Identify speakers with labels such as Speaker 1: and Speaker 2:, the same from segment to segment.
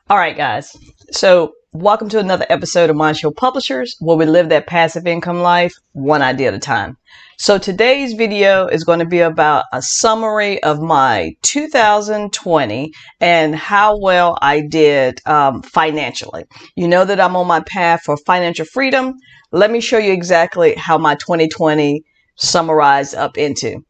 Speaker 1: All right, guys. So, welcome to another episode of Mondshow Publishers, where we live that passive income life one idea at a time. So, today's video is going to be about a summary of my 2020 and how well I did financially. You know that I'm on my path for financial freedom. Let me show you exactly how my 2020 summarized up into.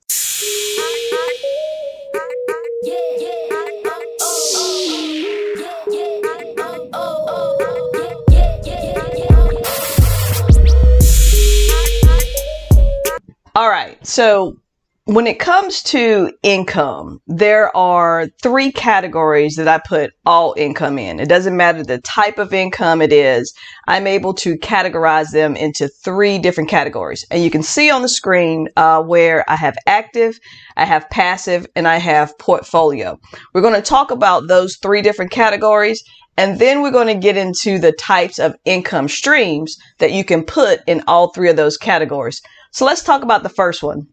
Speaker 1: All right. So when it comes to income, there are three categories that I put all income in. It doesn't matter the type of income it is. I'm able to categorize them into three different categories. And you can see on the screen where I have active, I have passive, and I have portfolio. We're going to talk about those three different categories. And then we're going to get into the types of income streams that you can put in all three of those categories. So let's talk about the first one,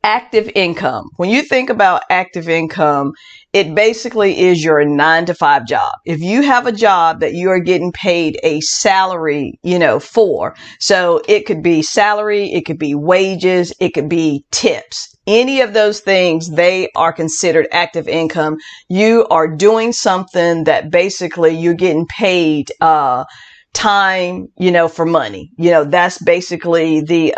Speaker 1: active income. When you think about active income, it basically is your 9-to-5 job. If you have a job that you are getting paid a salary, for, so it could be salary, it could be wages, it could be tips. Any of those things, they are considered active income. You are doing something that basically you're getting paid, time, for money. That's basically the,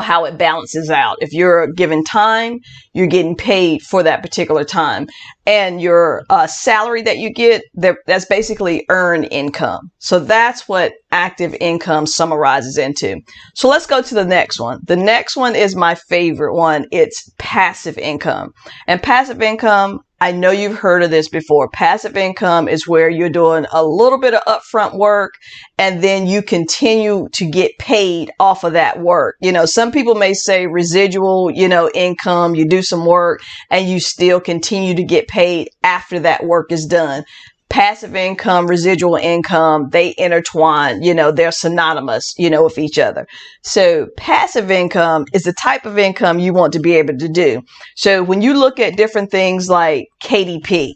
Speaker 1: how it balances out. If you're given time, you're getting paid for that particular time. And your salary that you get, that's basically earned income. So that's what active income summarizes into. So let's go to the next one. The next one is my favorite one. It's passive income. And passive income, I know you've heard of this before. Passive income is where you're doing a little bit of upfront work and then you continue to get paid off of that work. Some people may say residual, income, you do some work and you still continue to get paid after that work is done. Passive income, residual income, they intertwine, they're synonymous, with each other. So passive income is the type of income you want to be able to do. So when you look at different things like KDP,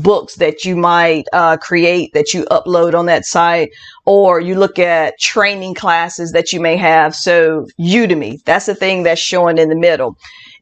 Speaker 1: books that you might create that you upload on that site, or you look at training classes that you may have. So Udemy, that's the thing that's showing in the middle.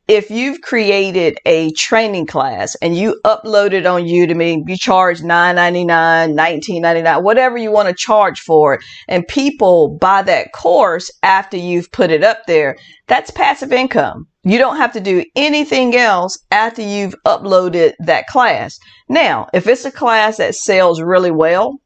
Speaker 1: If you've created a training class and you upload it on Udemy, you charge $9.99, $19.99, whatever you want to charge for it, and people buy that course after you've put it up there, that's passive income. You don't have to do anything else after you've uploaded that class. Now, if it's a class that sells really well,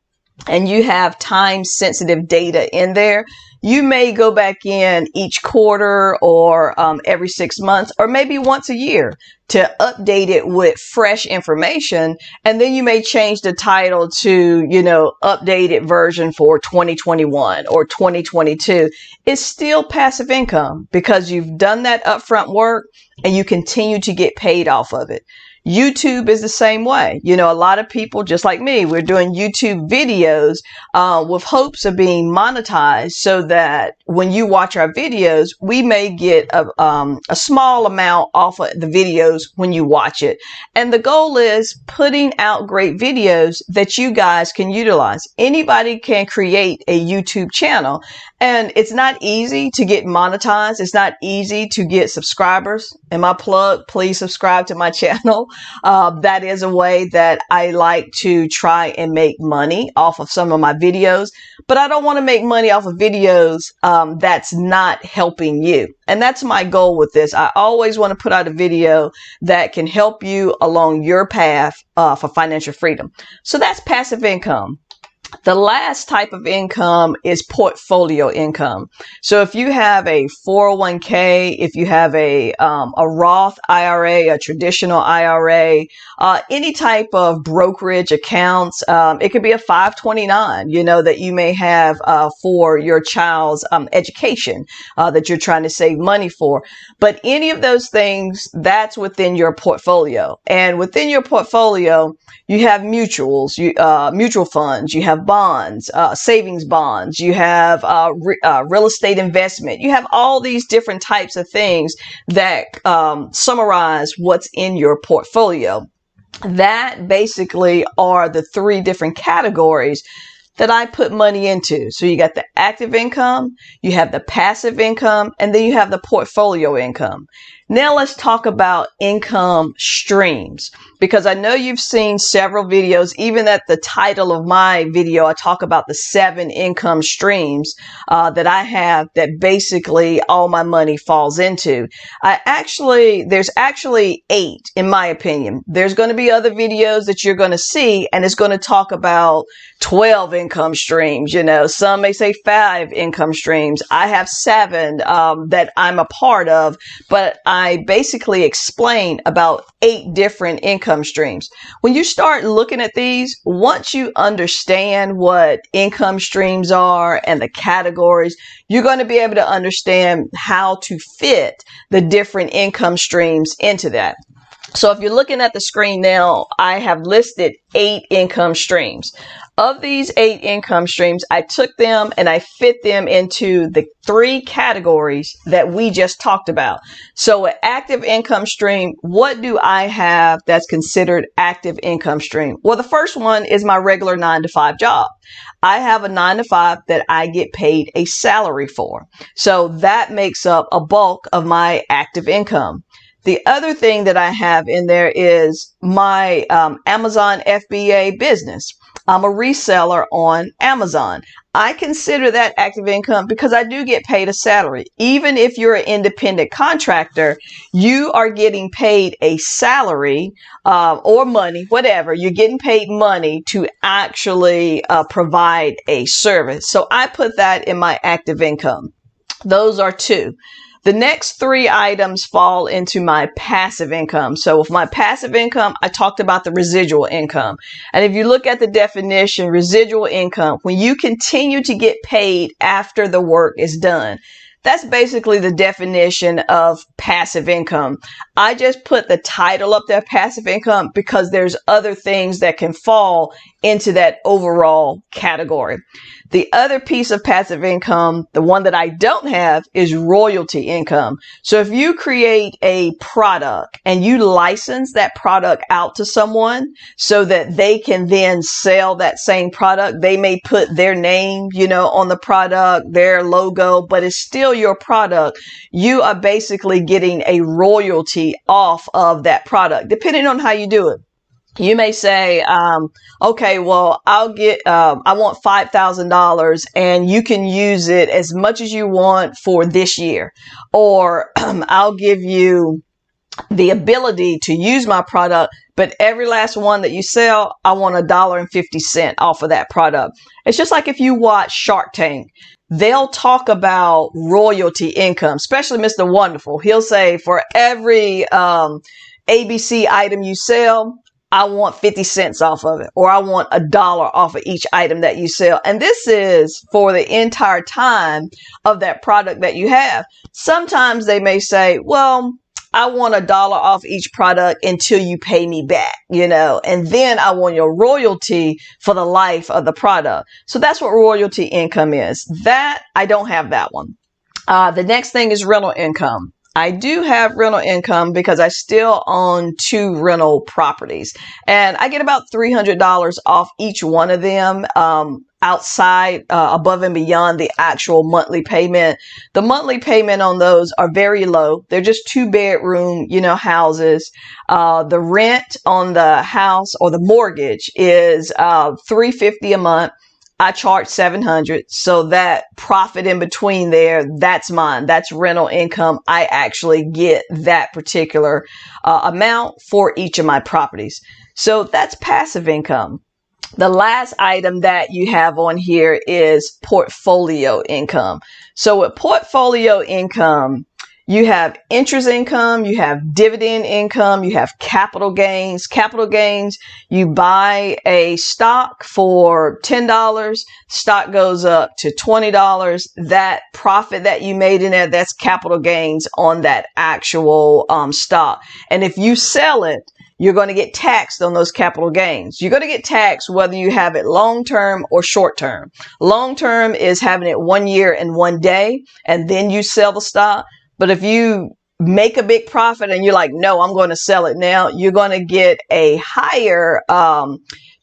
Speaker 1: and you have time sensitive data in there, you may go back in each quarter or every 6 months or maybe once a year to update it with fresh information. And then you may change the title to, updated version for 2021 or 2022. It's still passive income because you've done that upfront work and you continue to get paid off of it. YouTube is the same way. A lot of people, just like me, we're doing YouTube videos with hopes of being monetized so that when you watch our videos, we may get a small amount off of the videos when you watch it. And the goal is putting out great videos that you guys can utilize. Anybody can create a YouTube channel. And it's not easy to get monetized. It's not easy to get subscribers. And my plug, please subscribe to my channel. That is a way that I like to try and make money off of some of my videos. But I don't want to make money off of videos that's not helping you. And that's my goal with this. I always want to put out a video that can help you along your path for financial freedom. So that's passive income. The last type of income is portfolio income. So if you have a 401k, if you have a Roth IRA, a traditional IRA, any type of brokerage accounts, it could be a 529, that you may have for your child's education that you're trying to save money for. But any of those things, that's within your portfolio. And within your portfolio, you have mutuals, mutual funds, you have bonds, savings bonds, you have real estate investment. You have all these different types of things that summarize what's in your portfolio. That basically are the three different categories that I put money into. So you got the active income, you have the passive income, and then you have the portfolio income. Now let's talk about income streams, because I know you've seen several videos. Even at the title of my video, I talk about the 7 income streams that I have that basically all my money falls into. There's actually 8 in my opinion. There's going to be other videos that you're going to see, and it's going to talk about 12 income streams. You know, some may say 5 income streams. I have 7 that I'm a part of, but I basically explain about 8 different income streams. When you start looking at these, once you understand what income streams are and the categories, you're going to be able to understand how to fit the different income streams into that. So if you're looking at the screen now, I have listed 8 income streams. Of these 8 income streams, I took them and I fit them into the 3 categories that we just talked about. So an active income stream, what do I have that's considered active income stream? Well, the first one is my regular 9-to-5 job. I have a 9-to-5 that I get paid a salary for. So that makes up a bulk of my active income. The other thing that I have in there is my Amazon FBA business. I'm a reseller on Amazon. I consider that active income because I do get paid a salary. Even if you're an independent contractor, you are getting paid a salary or money, whatever. You're getting paid money to actually provide a service. So I put that in my active income. Those are 2. The next 3 items fall into my passive income. So with my passive income, I talked about the residual income. And if you look at the definition, residual income, when you continue to get paid after the work is done, that's basically the definition of passive income. I just put the title up there, passive income, because there's other things that can fall into that overall category. The other piece of passive income, the one that I don't have, is royalty income. So if you create a product and you license that product out to someone so that they can then sell that same product, they may put their name, on the product, their logo, but it's still your product. You are basically getting a royalty off of that product, depending on how you do it. You may say, okay, well, I want $5,000 and you can use it as much as you want for this year. Or I'll give you the ability to use my product, but every last one that you sell, I want $1.50 off of that product. It's just like if you watch Shark Tank. They'll talk about royalty income, especially Mr. Wonderful. He'll say for every ABC item you sell, I want 50 cents off of it, or I want $1 off of each item that you sell. And this is for the entire time of that product that you have. Sometimes they may say, well, I want $1 off each product until you pay me back, and then I want your royalty for the life of the product. So that's what royalty income is. That, I don't have that one. The next thing is rental income. I do have rental income because I still own 2 rental properties, and I get about $300 off each one of them outside, above and beyond the actual monthly payment. The monthly payment on those are very low. They're just 2-bedroom, houses. The rent on the house or the mortgage is $350 a month. I charge $700. So that profit in between there, that's mine. That's rental income. I actually get that particular amount for each of my properties. So that's passive income. The last item that you have on here is portfolio income. So with portfolio income, you have interest income, you have dividend income, you have capital gains. Capital gains, you buy a stock for $10, stock goes up to $20. That profit that you made in there, that's capital gains on that actual stock. And if you sell it, you're going to get taxed on those capital gains. You're going to get taxed whether you have it long-term or short-term. Long-term is having it 1 year and 1 day, and then you sell the stock. But if you make a big profit and you're like, no, I'm going to sell it now, you're going to get a higher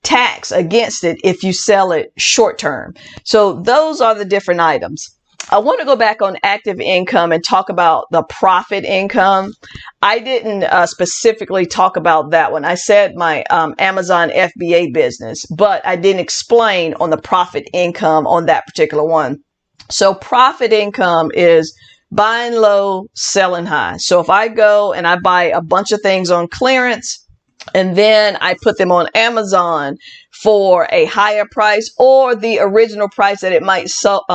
Speaker 1: tax against it if you sell it short term. So those are the different items. I want to go back on active income and talk about the profit income. I didn't specifically talk about that one. I said my Amazon FBA business, but I didn't explain on the profit income on that particular one. So profit income is buying low, selling high. So if I go and I buy a bunch of things on clearance, and then I put them on Amazon for a higher price or the original price that it might sell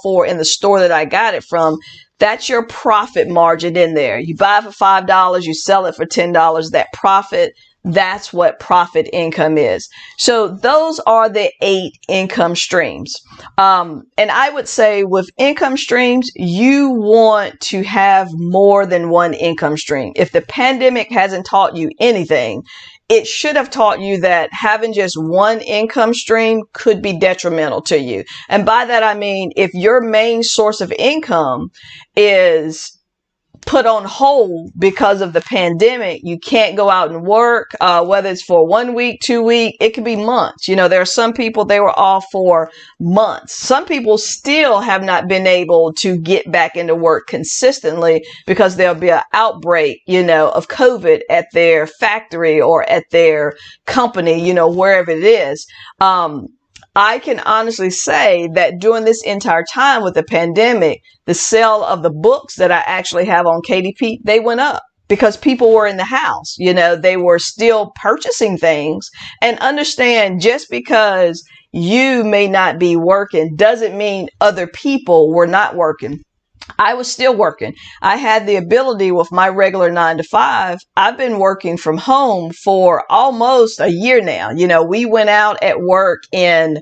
Speaker 1: for in the store that I got it from, that's your profit margin in there. You buy for $5, you sell it for $10, that profit, that's what profit income is. So those are the 8 income streams. And I would say with income streams, you want to have more than one income stream. If the pandemic hasn't taught you anything, it should have taught you that having just one income stream could be detrimental to you. And by that, I mean, if your main source of income is put on hold because of the pandemic, you can't go out and work, whether it's for 1 week, 2 weeks, it could be months. You know, there are some people, they were off for months. Some people still have not been able to get back into work consistently because there'll be an outbreak, you know, of COVID at their factory or at their company, you know, wherever it is. I can honestly say that during this entire time with the pandemic, the sale of the books that I actually have on KDP, they went up because people were in the house. You know, they were still purchasing things. And understand, just because you may not be working doesn't mean other people were not working. I was still working. I had the ability with my regular 9 to 5. I've been working from home for almost a year now. You know, we went out at work in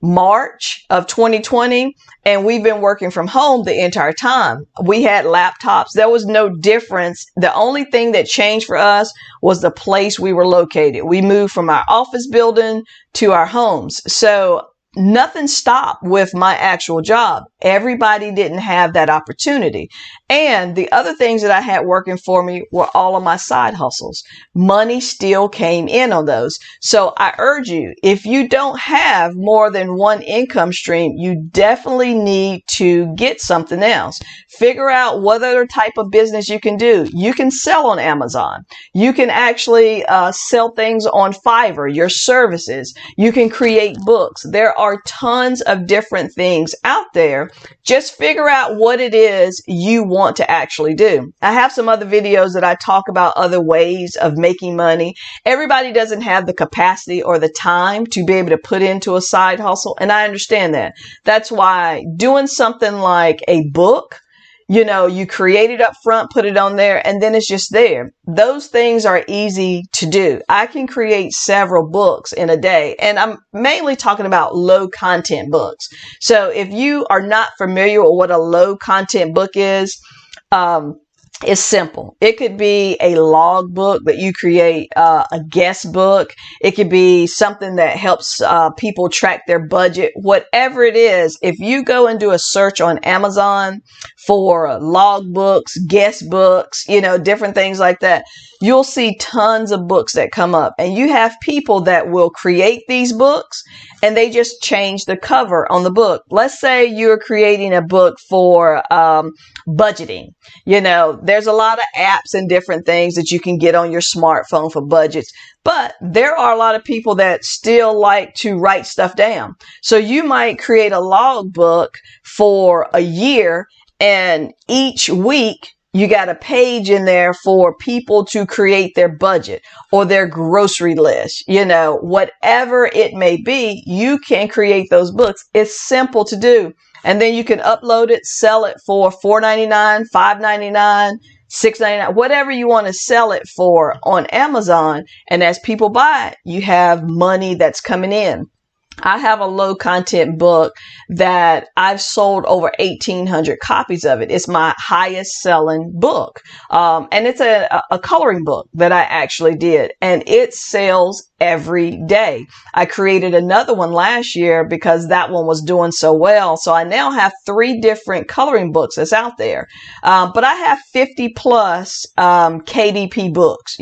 Speaker 1: March of 2020 and we've been working from home the entire time. We had laptops. There was no difference. The only thing that changed for us was the place we were located. We moved from our office building to our homes. So nothing stopped with my actual job. Everybody didn't have that opportunity. And the other things that I had working for me were all of my side hustles. Money still came in on those. So I urge you, if you don't have more than one income stream, you definitely need to get something else. Figure out what other type of business you can do. You can sell on Amazon. You can actually sell things on Fiverr, your services. You can create books. There are tons of different things out there. Just figure out what it is you want to actually do. I have some other videos that I talk about other ways of making money. Everybody doesn't have the capacity or the time to be able to put into a side hustle, and I understand that. That's why doing something like a book, you know, you create it up front, put it on there, and then it's just there. Those things are easy to do. I can create several books in a day, and I'm mainly talking about low content books. So if you are not familiar with what a low content book is, it's simple. It could be a log book that you create, a guest book. It could be something that helps people track their budget. Whatever it is, if you go and do a search on Amazon for log books, guest books, you know, different things like that, you'll see tons of books that come up. And you have people that will create these books and they just change the cover on the book. Let's say you're creating a book for budgeting. You know, there's a lot of apps and different things that you can get on your smartphone for budgets, but there are a lot of people that still like to write stuff down. So you might create a log book for a year, and each week you got a page in there for people to create their budget or their grocery list. You know, whatever it may be, you can create those books. It's simple to do. And then you can upload it, sell it for $4.99, $5.99, $6.99, whatever you want to sell it for on Amazon. And as people buy it, you have money that's coming in. I have a low content book that I've sold over 1,800 copies of it. It's my highest selling book. And it's a coloring book that I actually did, and it sells every day. I created another one last year because that one was doing so well. So I now have 3 different coloring books that's out there. But I have 50 plus KDP books,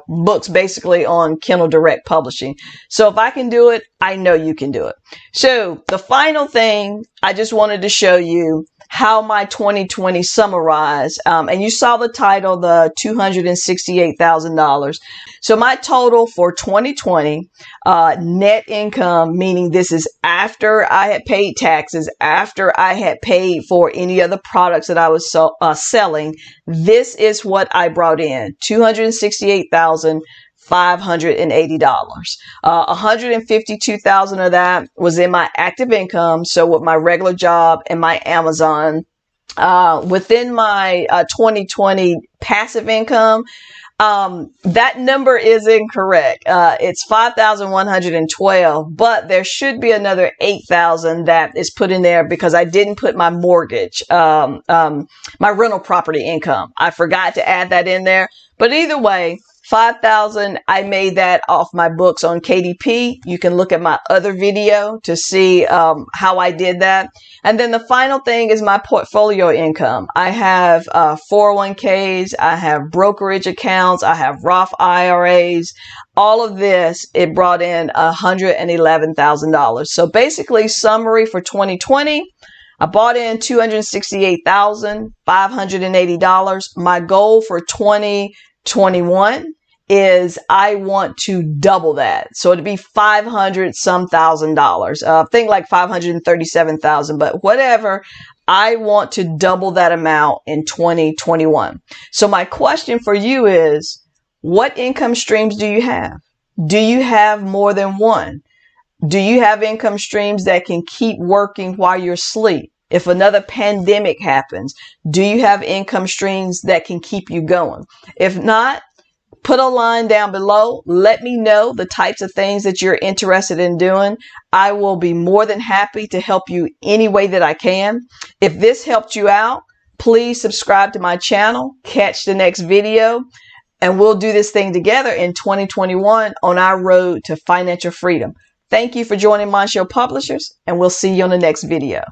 Speaker 1: books basically on Kindle Direct Publishing. So if I can do it, I know you can do it. So the final thing, I just wanted to show you how my 2020 summarized. And you saw the title, the $268,000. So my total for 2020, net income, meaning this is after I had paid taxes, after I had paid for any other products that I was selling, this is what I brought in, $268,580. $152,000 of that was in my active income. So with my regular job and my Amazon, within my 2020 passive income, that number is incorrect. It's 5,112, but there should be another 8,000 that is put in there because I didn't put my mortgage, my rental property income. I forgot to add that in there. But either way, 5,000, I made that off my books on KDP. You can look at my other video to see how I did that. And then the final thing is my portfolio income. I have 401ks, I have brokerage accounts, I have Roth IRAs. All of this, it brought in $111,000. So basically, summary for 2020, I bought in $268,580. My goal for 2021 is I want to double that. So it'd be 500 some thousand dollars. Think like 537,000, but whatever. I want to double that amount in 2021. So my question for you is, what income streams do you have? Do you have more than one? Do you have income streams that can keep working while you're asleep? If another pandemic happens, do you have income streams that can keep you going? If not, put a line down below. Let me know the types of things that you're interested in doing. I will be more than happy to help you any way that I can. If this helped you out, please subscribe to my channel. Catch the next video, and we'll do this thing together in 2021 on our road to financial freedom. Thank you for joining Monshell Publishers, and we'll see you on the next video.